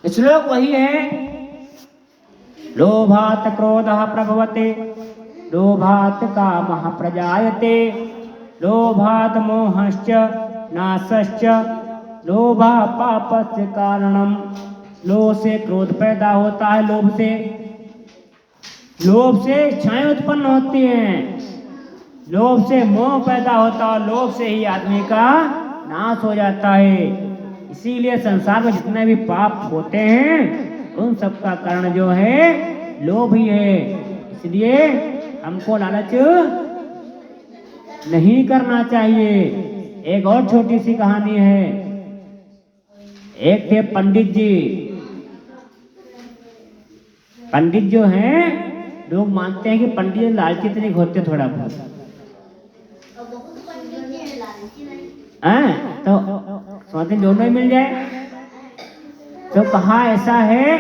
श्लोक वही है, लोभात् क्रोधः प्रभवते, लोभात् कामः प्रजायते, लोभात् मोहश्च नाशश्च, लोभा पापस्य कारणम। लोभ से क्रोध पैदा होता है, लोभ से इच्छाएं उत्पन्न होती हैं, लोभ से मोह पैदा होता है, लोभ से ही आदमी का नाश हो जाता है। इसीलिए संसार में जितने भी पाप होते हैं उन सब का कारण जो है लोभ ही है। इसलिए हमको लालच नहीं करना चाहिए। एक और छोटी सी कहानी है। एक थे पंडित जी। पंडित जो हैं, लोग मानते हैं कि पंडित जी लालची नहीं होते थोड़ा बहुत, तो सोचते दोनों ही मिल जाए। तो कहा ऐसा है,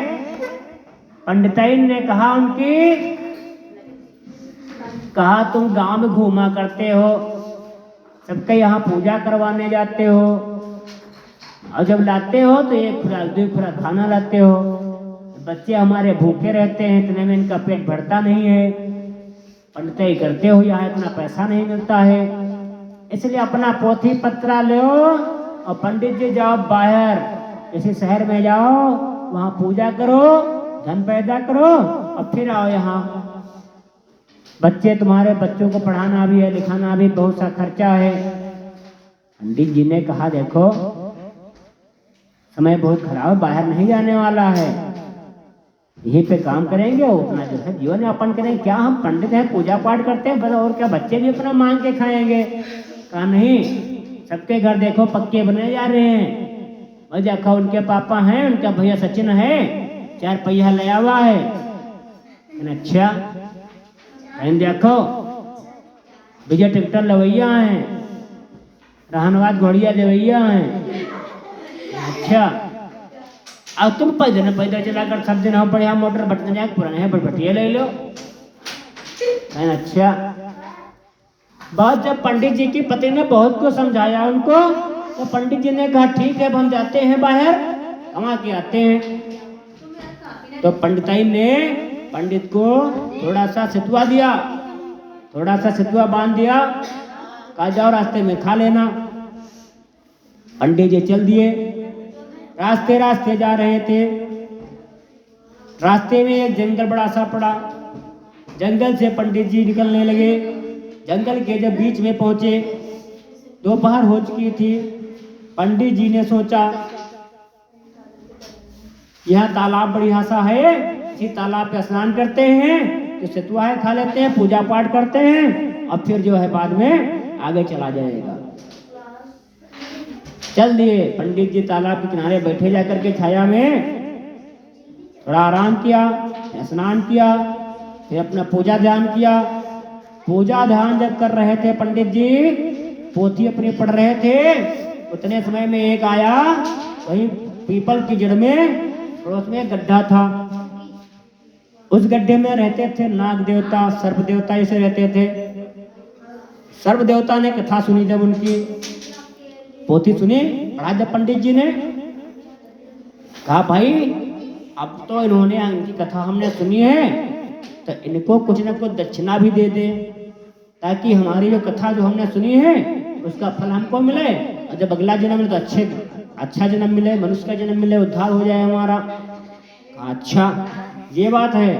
पंडिताइन ने कहा उनकी, कहा तुम गांव में घूमा करते हो, सबके यहाँ पूजा करवाने जाते हो, और जब लाते हो तो एक खुराक दो खुराक खाना लाते हो। बच्चे हमारे भूखे रहते हैं, इतने में इनका पेट भरता नहीं है, पंडिताई करते हो, यहाँ इतना पैसा नहीं मिलता है, इसलिए अपना पोथी पत्रा लो और पंडित जी जाओ बाहर किसी शहर में जाओ, वहां पूजा करो, धन पैदा करो और फिर आओ यहाँ। बच्चे तुम्हारे बच्चों को पढ़ाना भी है, लिखाना भी, बहुत सा खर्चा है। पंडित जी ने कहा देखो समय बहुत खराब, बाहर नहीं जाने वाला है, यहीं पे काम करेंगे, अपना जो है जीवन यापन करेंगे। क्या हम पंडित हैं, पूजा पाठ करते हैं, बस और क्या बच्चे भी अपना मांग के खाएंगे? कहा नहीं, सबके घर देखो पक्के बने जा रहे हैं। और देखो उनके पापा हैं, उनका भैया सचिन है, 4 पहिया लया हुआ है। अच्छा देखो विजय ट्रैक्टर लवैया हैं, रहनवाद घोड़िया लवैया हैं। अच्छा अब तुम पैदल चलाकर सब दिन हम बढ़िया मोटर बटन जाए पुराने हैं बटिया ले लो। अच्छा बहुत जब पंडित जी की पति ने बहुत को समझाया उनको, तो पंडित जी ने कहा ठीक है, अब हम जाते हैं बाहर कमा के आते हैं। तो पंडिताई ने पंडित को थोड़ा सा सितुआ दिया, थोड़ा सा सितुआ बांध दिया, कहा जाओ रास्ते में खा लेना। पंडित जी चल दिए, रास्ते रास्ते जा रहे थे। रास्ते में एक जंगल बड़ा सा पड़ा, जंगल से पंडित जी निकलने लगे। जंगल के जब बीच में पहुंचे, दोपहर हो चुकी थी। पंडित जी ने सोचा यह तालाब बढ़िया सा है, इसी तालाब पे स्नान करते हैं, तो सितुआ है खा लेते हैं, पूजा पाठ करते हैं, और फिर जो है बाद में आगे चला जाएगा। चल दिए। पंडित जी तालाब के किनारे बैठे जाकर के छाया में थोड़ा आराम किया, स्नान किया, फिर अपना पूजा ध्यान किया। पूजा ध्यान जब कर रहे थे पंडित जी, पोथी अपनी पढ़ रहे थे, उतने समय में एक आया, वहीं पीपल की जड़ में पड़ोस में गड्ढा था। उस गड्ढे में रहते थे नाग देवता, सर्प देवता ऐसे रहते थे। सर्प देवता ने कथा सुनी, जब उनकी पोथी सुनी, पढ़ा जब पंडित जी ने, कहा भाई अब तो इन्होंने इनकी कथा हमने सुनी है, तो इनको कुछ न कुछ दक्षिणा भी दे दे, ताकि हमारी जो कथा जो हमने सुनी है उसका फल हमको मिले, और जब अगला जन्म मिले तो अच्छा जन्म मिले, मनुष्य का जन्म मिले, उद्धार हो जाए हमारा। अच्छा ये बात है।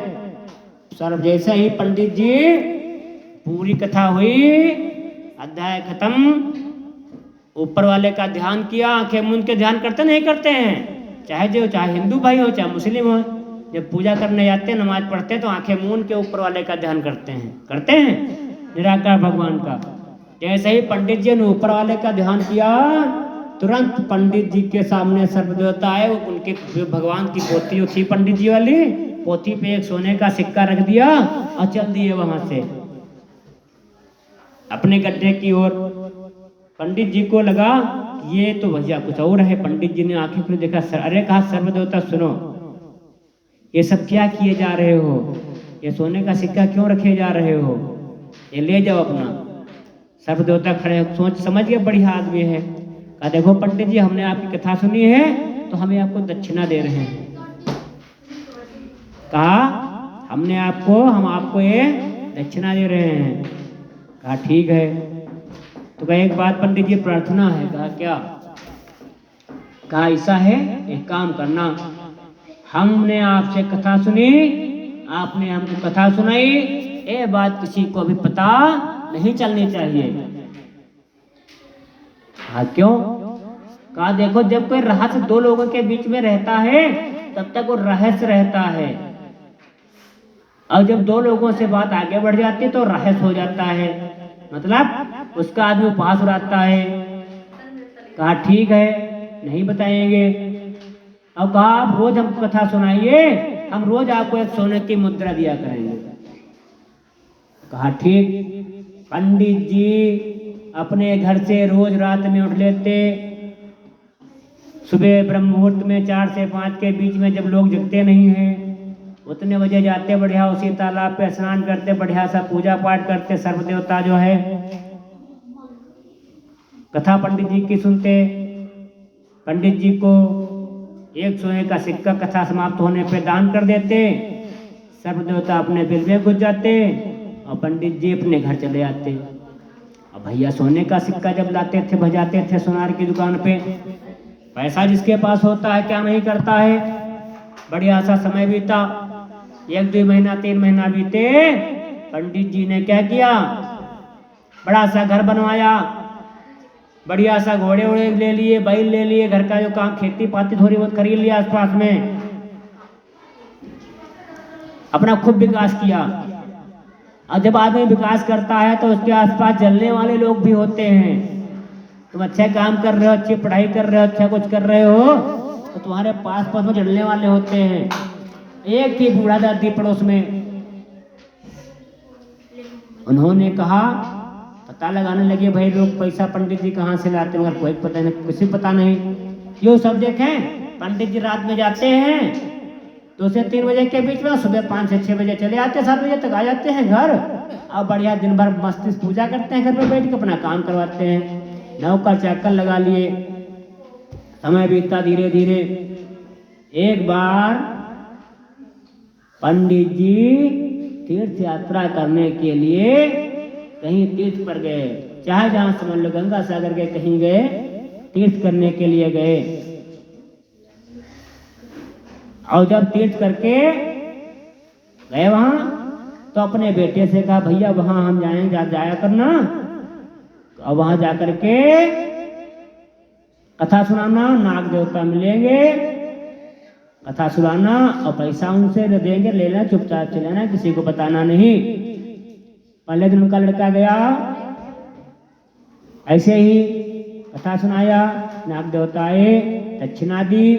सर जैसे ही पंडित जी पूरी कथा हुई, अध्याय खत्म, ऊपर वाले का ध्यान किया, आंखें मूंद के ध्यान करते नहीं करते हैं, चाहे हिंदू भाई हो चाहे मुस्लिम हो, जब पूजा करने जाते हैं नमाज पढ़ते हैं तो आंखें मूंद के ऊपर वाले का ध्यान करते हैं निराकार भगवान का। जैसे ही पंडित जी ने ऊपर वाले का ध्यान किया, तुरंत पंडित जी के सामने सर्वदेवता आए, उनके भगवान की पोथी जो थी पंडित जी वाली, पोथी पे एक सोने का सिक्का रख दिया और चल दिए वहां से अपने गड्ढे की ओर। पंडित जी को लगा ये तो भैया कुछ और है। पंडित जी ने आंखें खुली देखा, अरे कहा सर्वदेवता सुनो, ये सब क्या किए जा रहे हो, ये सोने का सिक्का क्यों रखे जा रहे हो, ये ले जाओ अपना। सर्वदेवता खड़े सोच समझ के बढ़िया आदमी है, कहा देखो पंडित जी हमने आपकी कथा सुनी है तो हमें आपको दक्षिणा दे रहे हैं। कहा हम आपको ये दक्षिणा दे रहे हैं। कहा ठीक है। तो कहा एक बात पंडित जी प्रार्थना है। कहा क्या? कहा ऐसा है, एक काम करना, हमने आपसे कथा सुनी, आपने हमको कथा सुनाई, ये बात किसी को भी पता नहीं चलनी चाहिए। हाँ क्यों? कहा देखो, जब कोई रहस्य दो लोगों के बीच में रहता है तब तक वो रहस्य रहता है, और जब दो लोगों से बात आगे बढ़ जाती है तो रहस्य हो जाता है, मतलब उसका आदमी उपहास उड़ाता है। कहा ठीक है, नहीं बताएंगे। अब कहा आप रोज हमको कथा सुनाइए, हम रोज आपको एक सोने की मुद्रा दिया करेंगे। कहा ठीक। पंडित जी अपने घर से रोज रात में उठ लेते, सुबह ब्रह्म मुहूर्त में 4 से 5 के बीच में, जब लोग जगते नहीं हैं उतने बजे जाते, बढ़िया उसी तालाब पे स्नान करते, बढ़िया सा पूजा पाठ करते, सर्व देवता जो है कथा पंडित जी की सुनते। पंडित जी को 1 सोने का सिक्का कथा समाप्त होने पे दान कर देते, सर्व देवता अपने बिल में घुस जाते और पंडित जी अपने घर चले आते। अब भैया सोने का सिक्का जब लाते थे, भजाते थे सोनार की दुकान पे, पैसा जिसके पास होता है क्या नहीं करता है। बढ़िया सा समय बीता, 1-2 महीना 3 महीना बीते। पंडित जी ने क्या किया, बड़ा सा घर बनवाया, बढ़िया सा घोड़े वोड़े ले लिए, बैल ले लिए, घर का जो काम खेती पाती थोड़ी बहुत खरीद लिया, आसपास में अपना खूब विकास किया। और जब आदमी विकास करता है तो उसके आसपास जलने वाले लोग भी होते हैं। तुम अच्छा काम कर रहे हो, अच्छी पढ़ाई कर रहे हो, अच्छा कुछ कर रहे हो, तो तुम्हारे पास पास में जलने वाले होते हैं। एक थी बूढ़ा दादी पड़ोस में, उन्होंने कहा, पता लगाने लगे भाई लोग पैसा पंडित जी कहाँ से लाते हैं, कोई पता नहीं, किसी पता नहीं। यो सब देखें, पंडित जी रात में जाते हैं 2 से 3 बजे के बीच में, सुबह 5 से 6 बजे चले आते, 7 बजे तक आ जाते हैं घर, और बढ़िया दिन भर मस्ती पूजा करते हैं, घर पे बैठ के अपना काम करवाते हैं। नौकर चाकर लगा लिए, समय बीतता धीरे धीरे। एक बार पंडित जी तीर्थ यात्रा करने के लिए कहीं तीर्थ पर गए, चाहे जहां समझ लो गंगा सागर के कहीं गए, तीर्थ करने के लिए गए। और जब तीर्थ करके गए वहां, तो अपने बेटे से कहा भैया वहां हम जाएंगे, जाया करना, और वहां जाकर के कथा सुनाना, नाग देवता मिलेंगे, कथा सुनाना, और पैसा उनसे देंगे, लेना, चुपचाप चले लेना, किसी को बताना नहीं। पहले दिन उनका लड़का गया, ऐसे ही कथा सुनाया, नाग देवता आए, दक्षिणा दी।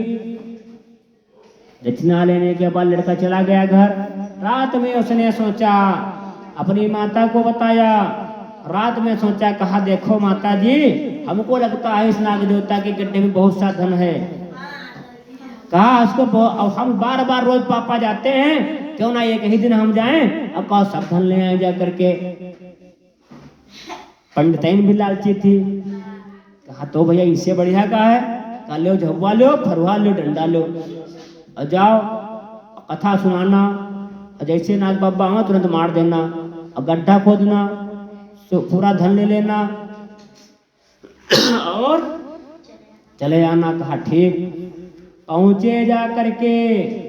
दक्षिणा लेने के बाद लड़का चला गया घर। रात में उसने सोचा, अपनी माता को बताया, रात में सोचा, कहा देखो माता जी, हमको लगता है इस नाग देवता के गड्ढे में बहुत सा धन है। कहा उसको, हम बार बार रोज पापा जाते हैं, क्यों ना एक ही दिन हम जाएं, अब कहा सब धन ले आए जा करके। पंडिताइन भी लालची थी, कहा तो भैया इससे बढ़िया का है, कहा लो झब्बा लो, फरुहा लो, डंडा लो, और जाओ कथा सुनाना, और जैसे नाग बाबा आवा तुरंत मार देना, और गड्ढा खोदना, तो पूरा धन ले लेना और चले आना। कहा ठीक। पहुंचे जा करके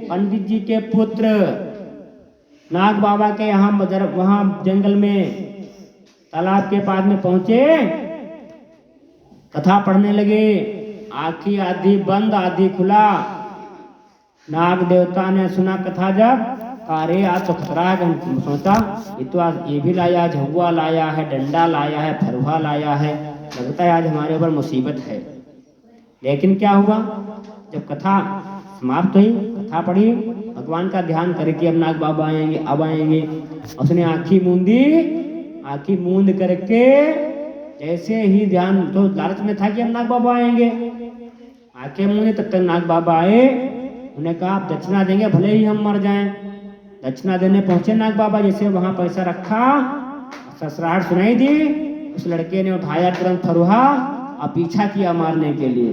पंडित जी के पुत्र नाग बाबा के यहाँ, वहां जंगल में तालाब के पास में पहुंचे, कथा पढ़ने लगे। आंखें आधी बंद आधी खुला। नाग देवता ने सुना कथा, जब अरे आज तो खतरा है, सोचा ये तो आज ये भी लाया, झुआ लाया है, डंडा लाया है, फरुहा लाया है, लगता है आज हमारे ऊपर मुसीबत है। लेकिन क्या हुआ, जब कथा समाप्त हुई, कथा पढ़ी, भगवान का ध्यान करके अब नाग बाबा आएंगे, अब आएंगे, उसने आंखी मूंदी, आंखी मूंद करके जैसे ही ध्यान, तो लालच में था कि अब नाग बाबा आएंगे, आंखें मूंदी, तब तक नाग बाबा आए। उन्हें कहा आप दक्षिणा देंगे, भले ही हम मर जाएं। दक्षिणा देने पहुंचे नाग बाबा, जैसे वहां पैसा रखा, ससराहट सुनाई दी, उस लड़के ने उठाया तुरंत फरुहा और पीछा किया मारने के लिए।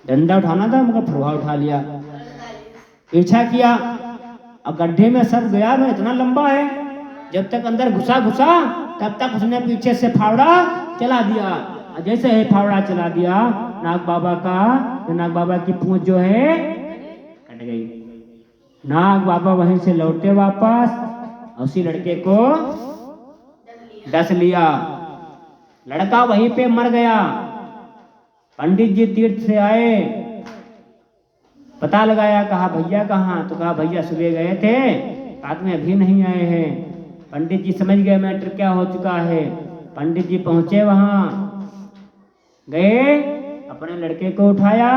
डंडा उठाना था मगर फरुहा उठा लिया, पीछा किया। और गड्ढे में सब गया में इतना लंबा है, जब तक अंदर घुसा तब तक उसने पीछे से फावड़ा चला दिया। जैसे ही फावड़ा चला दिया नाग बाबा का, तो नाग बाबा की पूंछ जो है कट गई। नाग बाबा वहीं से लौटे वापस, उसी लड़के को डस लिया। लड़का वहीं पे मर गया। पंडित जी तीर्थ से आए, पता लगाया, कहा भैया कहाँ? तो कहा भैया सुबह गए थे, रात में अभी नहीं आए हैं। पंडित जी समझ गए मैटर क्या हो चुका है। पंडित जी पहुंचे वहां, गए, अपने लड़के को उठाया,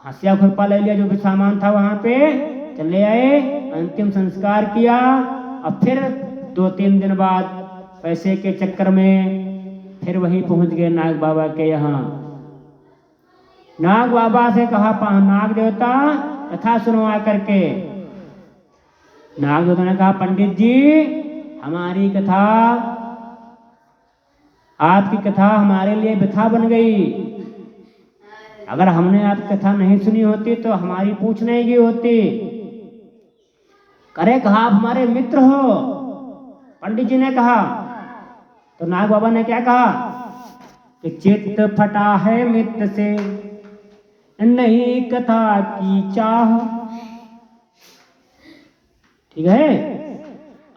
हंसिया खुरपा ले लिया, जो भी सामान था वहां पे चले आए, अंतिम संस्कार किया। और फिर 2-3 दिन बाद पैसे के चक्कर में फिर वहीं पहुंच गए नाग बाबा के यहाँ। नाग बाबा से कहा नाग देवता कथा सुनवा करके। नाग देवता ने कहा पंडित जी हमारी कथा, आपकी कथा हमारे लिए व्यथा बन गई। अगर हमने आपकी कथा नहीं सुनी होती तो हमारी पूछ नहीं गई होती। करे कहा आप हमारे मित्र हो, पंडित जी ने कहा। तो नाग बाबा ने क्या कहा कि चित्त फटा है मित्र से, नहीं कथा की चाह। ठीक है,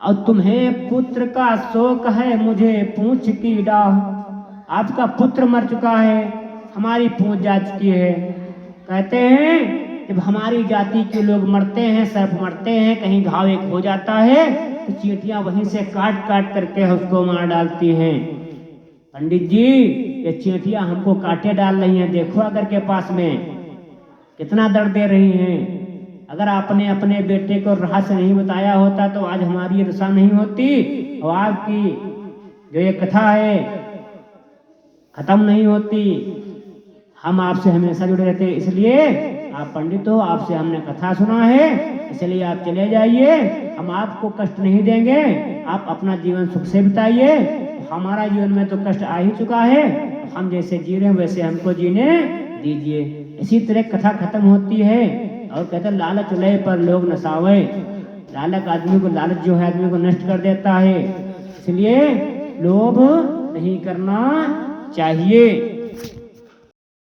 और तुम्हें पुत्र का शोक है, मुझे पूंछ की डाह। आपका पुत्र मर चुका है, हमारी पूंछ जा चुकी है। कहते हैं जब हमारी जाति के लोग मरते हैं, सर्प मरते हैं, कहीं घाव एक हो जाता है तो चींटियां वहीं से काट काट करके उसको मार डालती हैं। पंडित जी ये चींटियां हमको काटे डाल रही हैं, देखो अगर के पास में कितना दर्द दे रही हैं। अगर आपने अपने बेटे को रहस्य नहीं बताया होता तो आज हमारी दशा नहीं होती, और आपकी जो ये कथा है खत्म नहीं होती। हम आपसे हमेशा जुड़े रहते, इसलिए आप पंडित हो, आपसे हमने कथा सुना है, इसलिए आप चले जाइए, हम आपको कष्ट नहीं देंगे, आप अपना जीवन सुख से बिताइए। हमारा जीवन में तो कष्ट आ ही चुका है, हम जैसे जी रहे हैं वैसे हमको जीने दीजिए। इसी तरह कथा खत्म होती है। और कहते लालच लय पर लोग नसावे, लालच आदमी को, लालच जो है आदमी को नष्ट कर देता है, इसलिए लोभ नहीं करना चाहिए।